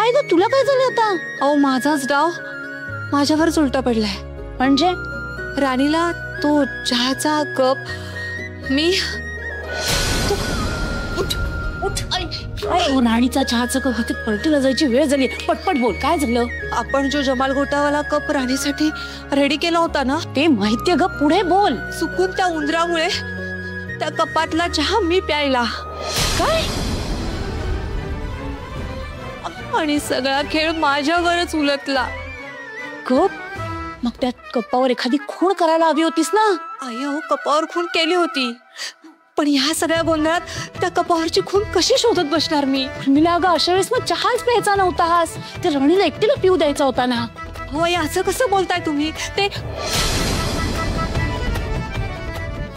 काय ग तुला काय झालं आता? अहो माझाच डाव माझ्यावरच उलटा पडलाय. म्हणजे राणीला तो चहाचा कप मी राणीचा चहाचं कप हातात पलटीला जायची वेळ झाली. पटपट बोल काय झालं? आपण जो जमाल घोटावाला कप राणीसाठी रेडी केला होता ना ते माहितीये ग, पुढे बोल. चुकून त्या उंदरामुळे त्या कपातला चहा मी प्यायला. काय? आणि सगळा खेळ माझ्यावरच उलटला. कप? मग त्या कपावर एखादी खूण करायला हवी होतीस ना? आई हो कपावर खून केली होती, पण ह्या सगळ्या गोंधळात त्या कपावरची खून कशी शोधत बसणार मी? उर्मिला अगं अशा वेळेस मग चहाच प्यायचा नव्हतास, ते राणीला एकटीला पिऊ द्यायचा होता ना. हो आई असं कसं बोलताय तुम्ही? ते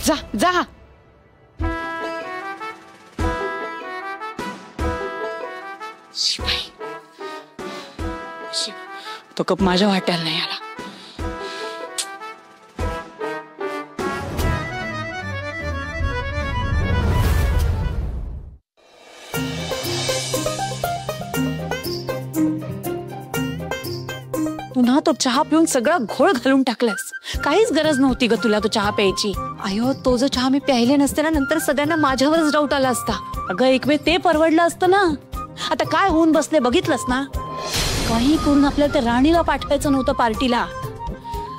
जा जा. शिवाय तो कप माझ्या वाट्याला नाही आला. पुन्हा तो चहा पिऊन सगळा घोळ घालून टाकलास. काहीच गरज नव्हती ग तुला तो चहा प्यायची. आयो तो जो चहा मी प्यायले नसते ना नंतर सगळ्यांना माझ्यावरच डाऊट आला असता. अगं एक वेळ ते परवडलं असतं ना. आता काय होऊन बसले बघितलंस ना. काही करून आपल्याला त्या राणीला पाठवायचं नव्हतं पार्टीला.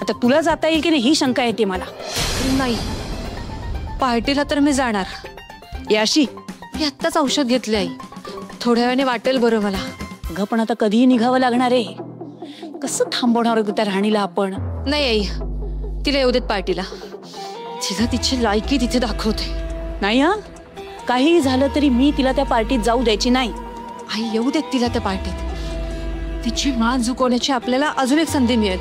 आता तुला जाता येईल की नाही ही शंका येते मला. नाही पार्टीला तर मी जाणार. याशी मी आत्ताच औषध घेतले आई, थोड्या वेळाने वाटेल बरं मला. अगं पण आता कधीही निघावं लागणार आहे. कसं थांबवणार त्या राणीला आपण? नाही आई तिला येऊ देत पार्टीला. तिला तिची लायकी तिथे दाखवते. नाही हा काही झालं तरी मी तिला त्या पार्टीत जाऊ द्यायची नाही. आई येऊ देत तिला त्या पार्टीत. तिची मान झुकवण्याची आपल्याला अजून एक संधी मिळेल.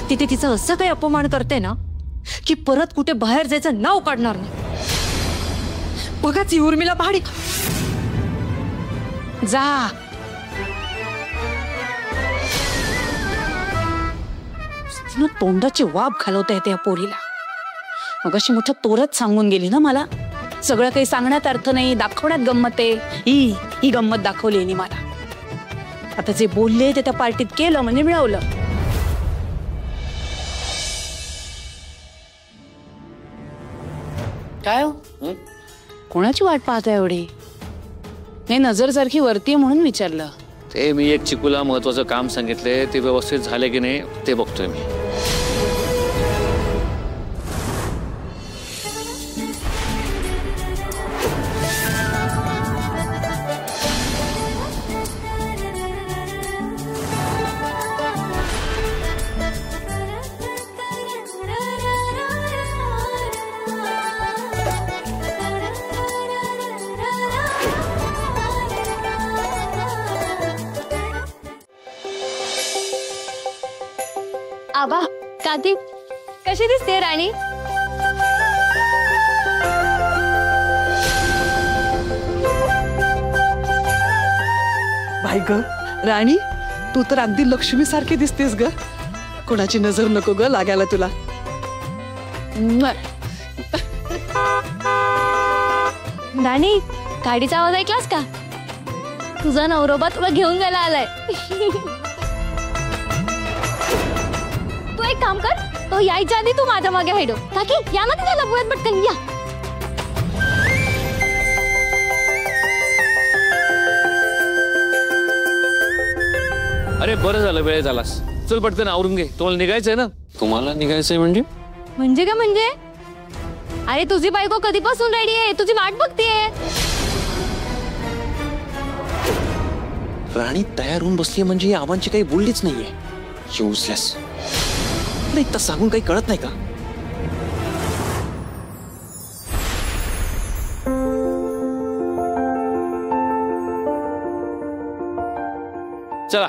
तिथे तिचं असं काही अपमान करते ना की परत कुठे बाहेर जायचं नाव काढणार नाही. बघाच ही उर्मिला पहाडी. जा तोंडाची वाफ घालवता येते या पोरीला. मग अशी मोठं तोरच सांगून गेली ना मला. सगळं काही सांगण्यात अर्थ नाही, दाखवण्यात गंमत आहे. ही गंमत दाखवली आहे मला. आता जे बोलले ते त्या पार्टीत केलं म्हणजे मिळवलं. काय हो कोणाची वाट पाहता एवढी? नाही नजर सारखी वरती म्हणून विचारलं. ते मी एक चिकूला महत्वाचं काम सांगितले ते व्यवस्थित झाले की नाही ते बघतोय मी. आबा काकी कशी दिसते राणी? बाई ग राणी तू तर अगदी लक्ष्मी सारखी दिसतेस ग. कोणाची नजर नको ग लागायला तुला. राणी गाडीचा आवाज ऐकलास का? तुझा नवरोबा तुला घेऊन जायला आलाय. तू एक काम कर, तो यायच्या आधी तू माझ्या मागे हेडो. काकी या ना तिला लपवत पटकन या. अरे बरं झालं वेळ झालास. चल पटकन आवरून घे. तुम्हाला निघायचंय ना? तुम्हाला निघायचंय म्हणजे? म्हणजे का म्हणजे? अरे तुझी बायको कधीपासून रेडी आहे, तुझी वाट बघतीये. राणी तयार होऊन बसली म्हणजे आव्हानची काही बोललीच नाहीये. युजलेस. नाही तर सांगून काही कळत नाही का? चला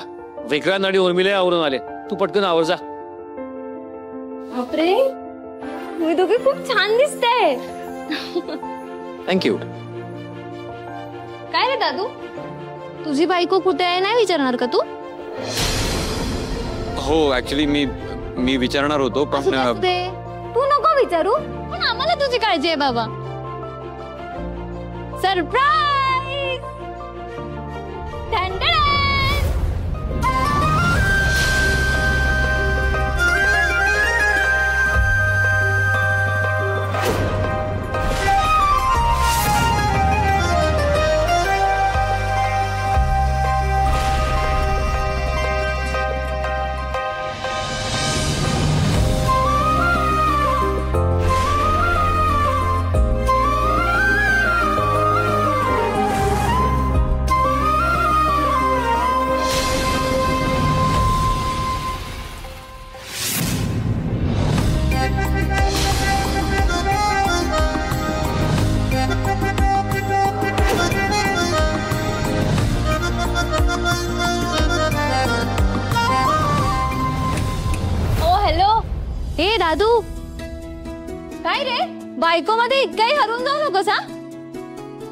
विक्रांत आणि उर्मिला आवरून आले. तू पटकन आवर जा. बापरे तुम्ही दोघे खूप छान दिसताय. थँक्यू. काय रे दादू तुझी बायको कुठे आहे नाही विचारणार का तू? हो ऍक्च्युली मी विचारणार होतो पण तू नको विचारू, पण आम्हाला तुझी काळजी आहे बाबा. सरप्राईज. हे दादू, काय रे बायको मध्ये काही हरून जाऊ नकोस हा,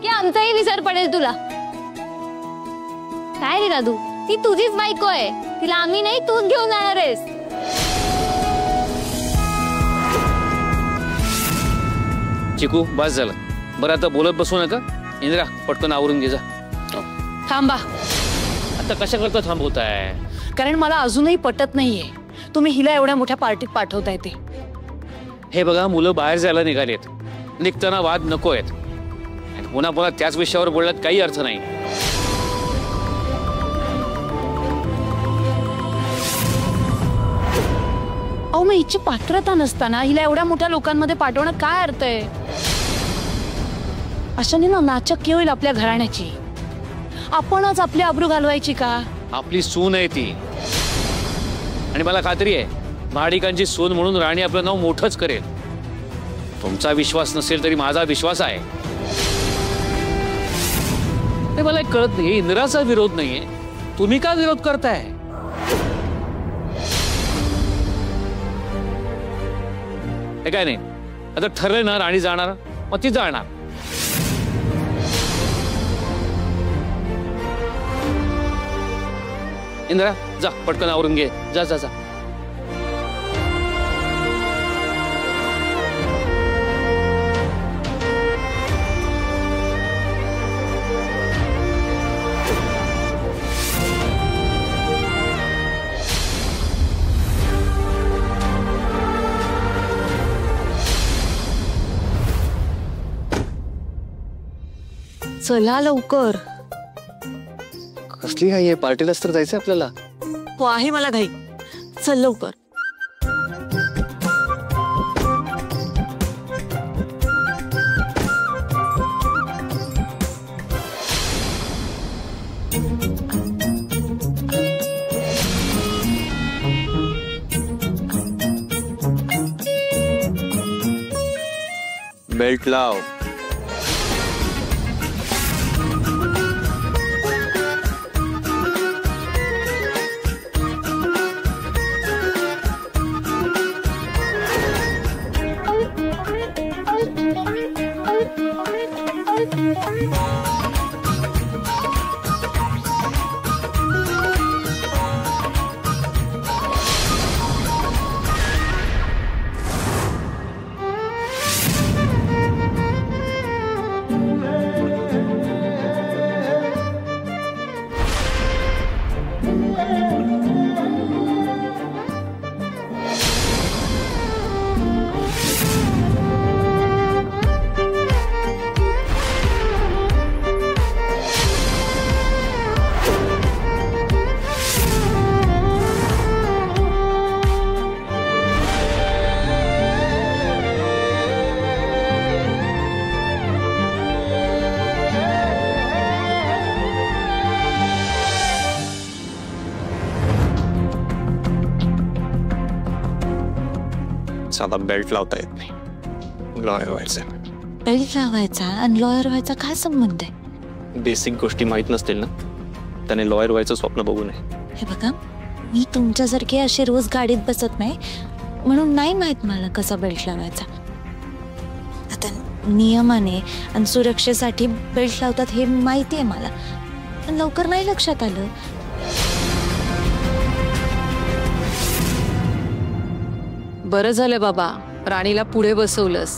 की आमचाही विसर पडेल तुला. काय रे दादू, ती तुझीच बायको आहे, तिला आम्ही नाही तूच घेऊन जाणार आहेस. चिकू बस झालं. बरं आता बोलत बसू नका. इंदिरा पटकन आवरून घे जा. थांबा. आता कशा करता थांबवताय? कारण मला अजूनही पटत नाहीये तुम्ही हिला एवढ्या मोठ्या पार्टीत पाठवताय ते. हे बघा, मुलं बाहेर जायला निघालेत, निघताना वाद नको आहेत. पुन्हा पुन्हा त्याच विषयावर बोलण्यात काही अर्थ नाही. अहो मग हिची पात्रता नसताना हिला एवढ्या मोठ्या लोकांमध्ये पाठवण्यात काय अर्थ आहे? अशाने ना नाचक्की होईल आपल्या घराण्याची. आपणच आपली आबरू घालवायची का? आपली सून आहे ती, आणि मला खात्री आहे महाडिकांची सून म्हणून राणी आपलं नाव मोठंच करेल. तुमचा विश्वास नसेल तरी माझा विश्वास आहे. ते मला एक कळत नाही, इंदिराचा विरोध नाहीये, तुम्ही का विरोध करताय? हे काय नाही, आता ठरलंय ना राणी जाणार, मग ती जाणार. इंदिरा जा, पटकन आवरून घे. जा जा जा. चला लवकर. कसली घाई आहे? पार्टीलाच तर जायचंय आपल्याला. हो आहे मला घाई. चल लवकर. बेल्ट लाव. साधा बेल्ट लावता येत नाही, लॉयर व्हायचं. बेल्ट लावायचा आणि लॉयर व्हायचा काय संबंध आहे? बेसिक गोष्टी माहित नसतील ना, त्याने लॉयर व्हायचं स्वप्न बघू नये. हे बघा, मी तुमच्यासारखे असे रोज गाडीत बसत नाही, म्हणून नाही माहित मला कसा बेल्ट लावायचा. आता नियमाने आणि सुरक्षेसाठी बेल्ट लावतात हे माहिती आहे मला, पण लवकर नाही लक्षात आलं. बरं झालं बाबा, राणीला पुढे बसवलंस.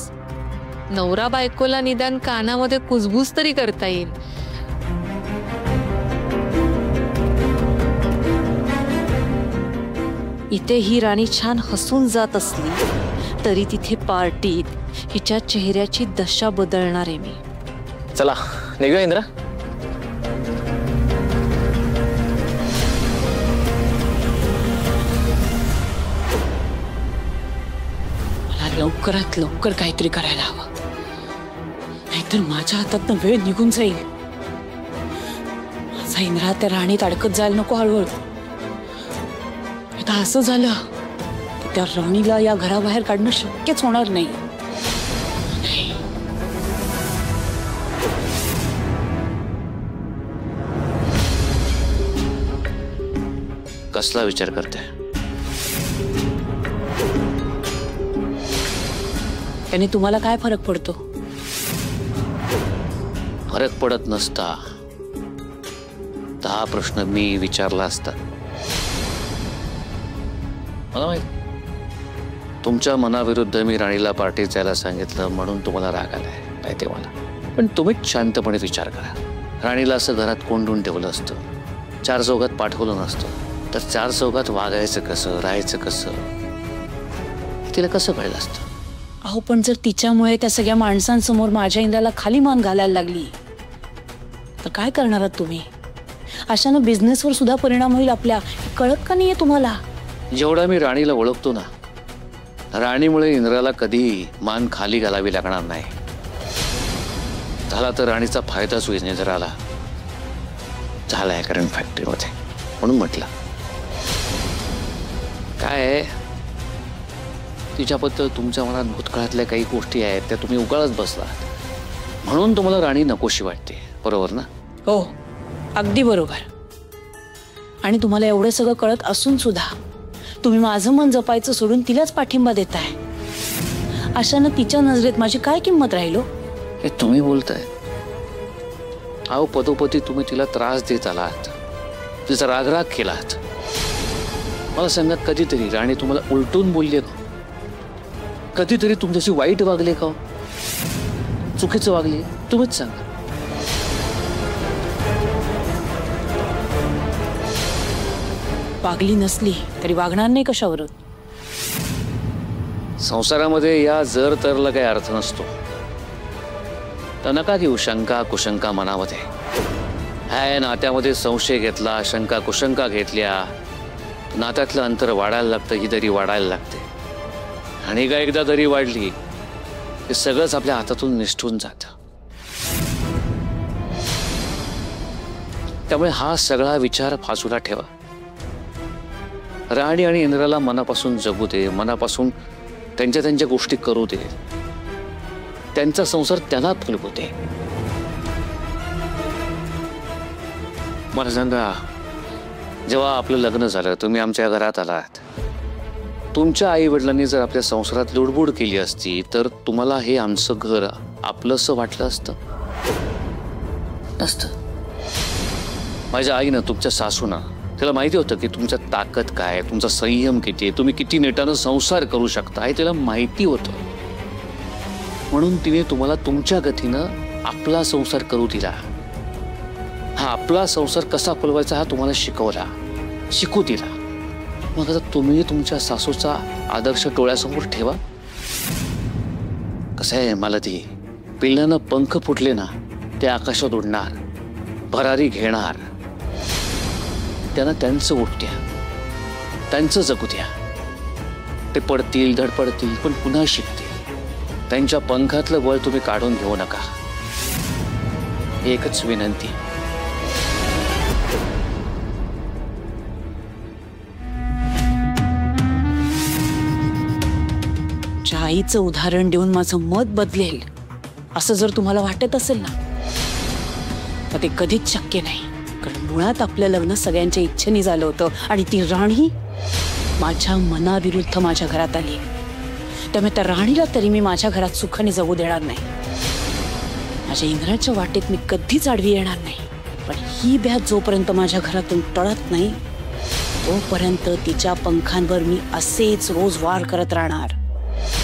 नवरा बायकोला निदान कानामध्ये कुजबूज तरी करता येईल. इथे ही राणी छान हसून जात असली तरी तिथे पार्टीत हिच्या चेहऱ्याची दशा बदलणार आहे मी. चला निघूया इंद्रा. मला लवकरात लवकर काहीतरी करायला हवं, नाहीतर माझ्या हातातनं वेळ निघून जाईल. माझा इंद्रा त्या राणीत अडकत जायला नको हळूहळू. आता असं झालं की त्या राणीला या घराबाहेर काढणं शक्यच होणार नाही. कसला विचार करते? त्याने तुम्हाला काय फरक पडतो? फरक पडत नसता तर हा प्रश्न मी विचारला असता. मला माहित तुमच्या मनाविरुद्ध मी राणीला पार्टीत जायला सांगितलं म्हणून तुम्हाला राग आलाय माहिती मला. पण तुम्हीच शांतपणे विचार करा. राणीला असं घरात कोंडून ठेवलं असतं, चार चौघात पाठवलं नसतं तर चार चौघात वागायचं कसं, राहायचं कसं, तिला कसं कळलं असतं? अहो पण जर तिच्यामुळे त्या सगळ्या माणसांसमोर माझ्या इंद्राला खाली मान घालायला लागली तर काय करणार आहात तुम्ही? अशानं बिझनेसवर सुद्धा परिणाम होईल आपल्या. कळत का नाहीये तुम्हाला? जेवढा मी राणीला ओळखतो ना, राणीमुळे इंद्राला कधी मान खाली घालावी लागणार नाही. झाला तर राणीचा फायदाच होईल इंद्राला. झालाय कारण फॅक्टरीमध्ये म्हणून म्हटलं. काय तिच्याबद्दल तुमच्या मनात भूतकाळातल्या काही गोष्टी आहेत त्या तुम्ही उगाळत बसलात म्हणून तुम्हाला राणी नकोशी वाटते, बरोबर ना? हो अगदी बरोबर. आणि तुम्हाला एवढं सगळं कळत असून सुद्धा तुम्ही माझं मन जपायचं सोडून तिलाच पाठिंबा देताय. अशानं तिच्या नजरेत माझी काय किंमत राहिलो? हे तुम्ही बोलताय. अहो पदोपदी तुम्ही तिला त्रास देत आलात, तिचा रागराग केलात. मला सांगा कधीतरी राणी तुम्हाला उलटून बोलले का? कधीतरी तुमच्याशी वाईट वागले का? चुकीचं वागले? तुम्हीच सांगा. वागली नसली तरी वागणार नाही कशावरून? संसारामध्ये या जर तरला काही अर्थ नसतो. तर नका घेऊ शंका कुशंका मनामध्ये. ह्या नात्यामध्ये संशय घेतला, शंका कुशंका घेतल्या, नात्यातलं अंतर वाढायला लागतं, ही दरी वाढायला लागते. आणि का एकदा दरी वाढली हे सगळंच आपल्या हातातून निष्ठून जातं. त्यामुळे हा सगळा विचार बाजूला ठेवा. राणी आणि इंद्राला मनापासून जगू दे, मनापासून त्यांच्या त्यांच्या गोष्टी करू दे, त्यांचा संसार त्यांना फुलवू दे. मला सांगा, जेव्हा आपलं लग्न झालं तुम्ही आमच्या घरात आलात, तुमच्या आई वडिलांनी जर आपल्या संसारात लुडबुड केली असती तर तुम्हाला हे आमचं घर आपलंसं वाटलं असतं? नसतं. माझ्या आईनं, तुमच्या सासूनं, तिला माहिती होतं की तुमच्या ताकद काय, तुमचा संयम किती आहे, तुम्ही किती नेटानं संसार करू शकता हे तिला माहिती होतं. म्हणून तिने तुम्हाला तुमच्या गतीनं आपला संसार करू दिला. हा आपला संसार कसा फुलवायचा हा तुम्हाला शिकवला, शिकू दिला. मग आता तुम्ही तुमच्या सासूचा आदर्श डोळ्यासमोर ठेवा. कसं आहे, मला ती पिल्लानं पंख फुटले ना ते आकाशात उडणार, भरारी घेणार. त्यांना त्यांचं उठ द्या, त्यांचं जगू द्या. ते पडतील, धडपडतील, पण पुन्हा शिकतील. त्यांच्या पंखातलं बळ तुम्ही काढून घेऊ नका. एकच विनंती. आईचं उदाहरण देऊन माझं मत बदलेल असं जर तुम्हाला वाटत असेल ना तर ते कधीच शक्य नाही. कारण मुळात आपलं लग्न सगळ्यांच्या इच्छेने झालं होतं आणि ती राणी माझ्या मनाविरुद्ध माझ्या घरात आली. त्यामुळे त्या राणीला तरी मी माझ्या घरात सुखाने जगू देणार नाही. माझ्या इंद्राच्या वाटेत मी कधीच आडवी येणार नाही. पण ही ब्याज जोपर्यंत माझ्या घरातून टळत नाही तोपर्यंत तिच्या पंखांवर मी असेच रोज वार करत राहणार.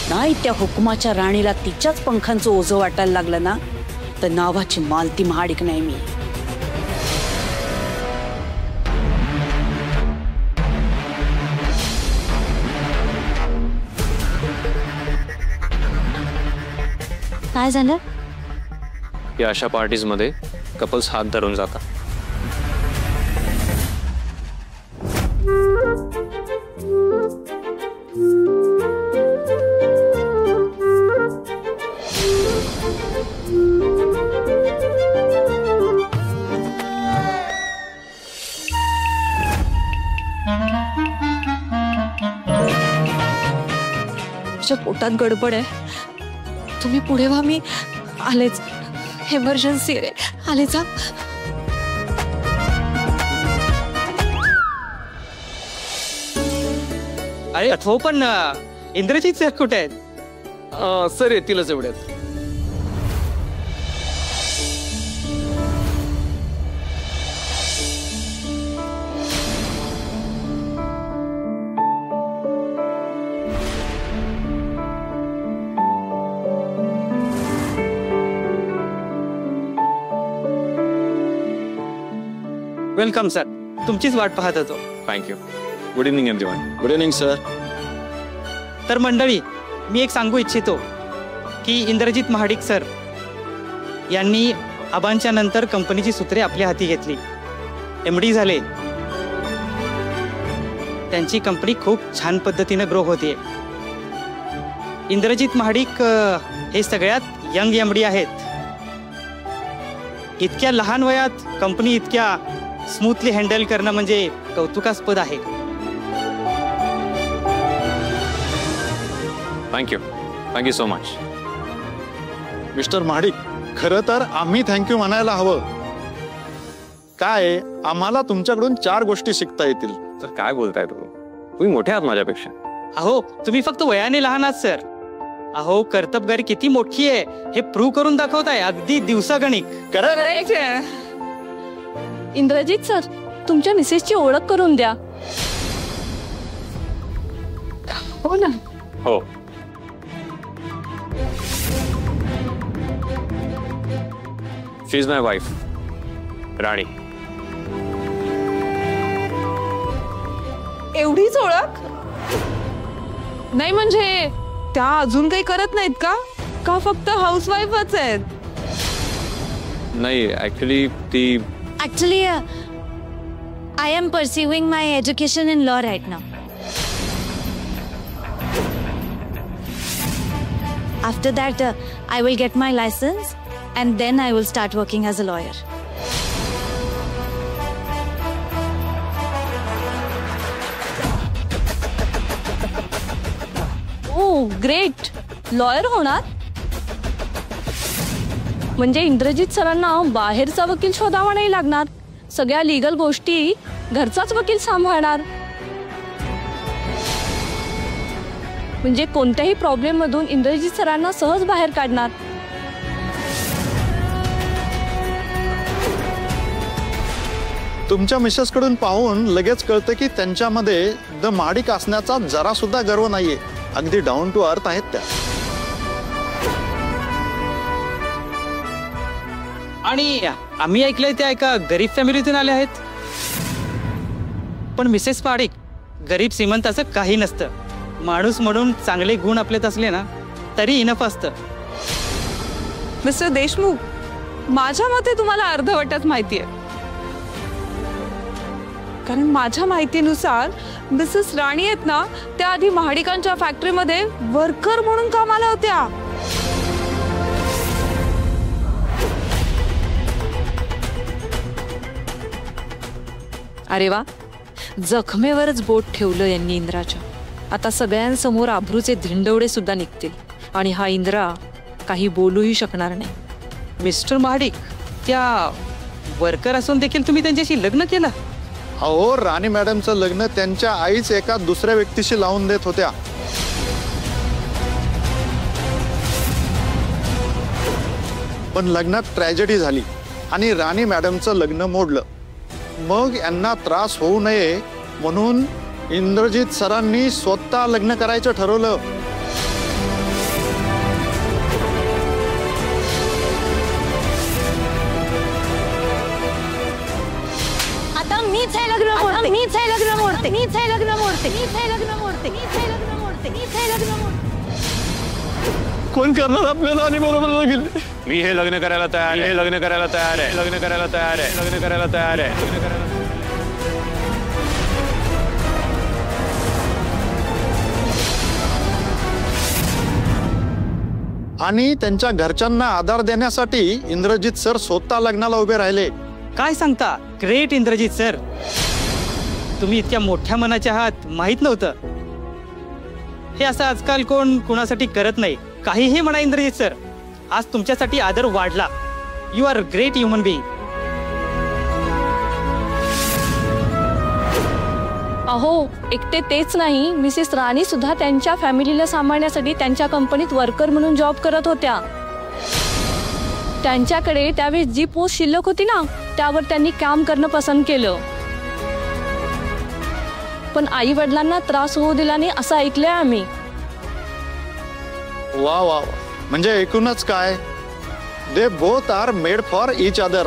नाही त्या हुकुमाच्या राणीला तिच्याच पंखांचं ओझं वाटायला लागलं ना तर नावाची मालती महाडिक नाही मी. काय झालं? या अशा पार्टीजमध्ये कपल्स हात धरून जातात. पोटात गडबड आहे. तुम्ही पुढे व्हा, मी आलेच. एमर्जन्सी रे, आलेच. अरे हो, पण इंद्रजीत सर कुठे आहेत? सर येतीलच एवढ्यात. वेलकम सर, तुमचीच वाट पाहत होतो. Thank you. Good evening everyone. Good evening sir. तर मंडळी, मी एक सांगू इच्छितो की इंद्रजित महाडिक सर यांनी आबांच्या नंतर कंपनीची सूत्रे आपल्या हाती घेतली. MD झाले. त्यांची कंपनी खूप छान पद्धतीने ग्रो होते. इंद्रजित महाडिक हे सगळ्यात यंग MD आहेत. इतक्या लहान वयात कंपनी इतक्या स्मूथली हँडल करणं म्हणजे कौतुकास्पद आहे. Thank you so much. Mister Mahadik, खरं तर आम्ही थँक्यू म्हणायला हवं. काय आम्हाला तुमच्याकडून 4 गोष्टी शिकता येतील. तर काय बोलताय तुम्ही मोठे आहात माझ्यापेक्षा. अहो, तुम्ही फक्त वयाने लहान आहात सर. अहो, कर्तबगारी किती मोठी आहे हे प्रूव्ह करून दाखवताय अगदी दिवसागणिक. इंद्रजित सर, तुमच्या मिसेसची ओळख करून द्या. हो ना. हो. शी इज माय वाईफ, राणी. एवढीच ओळख नाही म्हणजे त्या अजून काही करत नाहीत का? का फक्त हाऊसवाईफच आहेत? नाही, ऍक्च्युली ती Actually, I am pursuing my education in law right now. After that, I will get my license and then I will start working as a lawyer. Oh great. Lawyer होणार म्हणजे इंद्रजित सरांना बाहेरचा वकील शोधावा नाही लागणार. सगळ्या लीगल गोष्टी घरचाच वकील सांभाळणार. म्हणजे कोणत्याही प्रॉब्लेम मधून इंद्रजित सरांना सहज बाहेर काढणार. तुमच्या मिसेसकडून पाहून लगेच कळतं की त्यांच्यामध्ये द महाडिक असण्याचा जरा सुद्धा गर्व नाहीये. अगदी डाऊन टू अर्थ आहेत त्या. आणि आम्ही ऐकलंय त्या एका गरीब फॅमिलीतून आले आहेत. पण मिसेस महाडिक, गरीब श्रीमंत असं काही नसतं. माणूस म्हणून चांगले गुण आपल्यात असले ना तरी इनफ असतं. मिस्टर देशमुख, माझ्या मते तुम्हाला अर्धवटच माहिती आहे. कारण माझ्या माहितीनुसार मिसेस राणी आहेत ना, त्या आधी महाडिकांच्या फॅक्टरीमध्ये वर्कर म्हणून कामाला होत्या. अरे वा, जखमेवरच बोट ठेवलं यांनी इंद्राच्या. आता सगळ्यांसमोर आभरूचे धिंडवडे सुद्धा निघतील आणि हा इंद्रा काही बोलूही शकणार नाही. मिस्टर महाडिक, त्या वर्कर असून देखील तुम्ही त्यांच्याशी लग्न केलं? अहो, राणी मॅडमचं लग्न त्यांच्या आईच एका दुसऱ्या व्यक्तीशी लावून देत होत्या. पण लग्नात ट्रॅजेडी झाली आणि राणी मॅडमचं लग्न मोडलं. मग यांना त्रास होऊ नये म्हणून इंद्रजित सरांनी स्वतः लग्न करायचं ठरवलं. आता मीच हे लग्न मोडते, मीच हे लग्न मोडते, मीच हे लग्न मोडते, मीच हे लग्न मोडते, मीच हे लग्न मोडते, मीच हे लग्न मोडते. कोण करणार आपल्याला आणि बरोबर लागेल. मी हे लग्न करायला तयार आहे, लग्न करायला तयार आहे, लग्न करायला तयार आहे, लग्न करायला तयार आहे, लग्न करायला. आणि त्यांच्या घरच्यांना आधार देण्यासाठी इंद्रजित सर स्वतः लग्नाला उभे राहिले. काय सांगता, ग्रेट इंद्रजित सर. तुम्ही इतक्या मोठ्या मनाचे आहात माहित नव्हतं. हे असं आजकाल कोण कुणासाठी करत नाही. काहीही म्हणा इंद्रजित सर, आज तुमच्यासाठी आदर वाढला. You are great human being. अहो, एकटे तेच नाही, मिसेस राणी सुद्धा त्यांच्या फॅमिलीला सांभाळण्यासाठी त्यांच्या कंपनीत वर्कर म्हणून जॉब करत होत्या. त्यांच्याकडे त्यावेळी जी पोस्ट शिल्लक होती ना, त्यावर त्यांनी काम करणं पसंत केलं. पण आई वडिलांना त्रास होऊ दिला नाही असं ऐकलंय आम्ही. वा वा, म्हणजे एकूणच काय, they both are made for each other.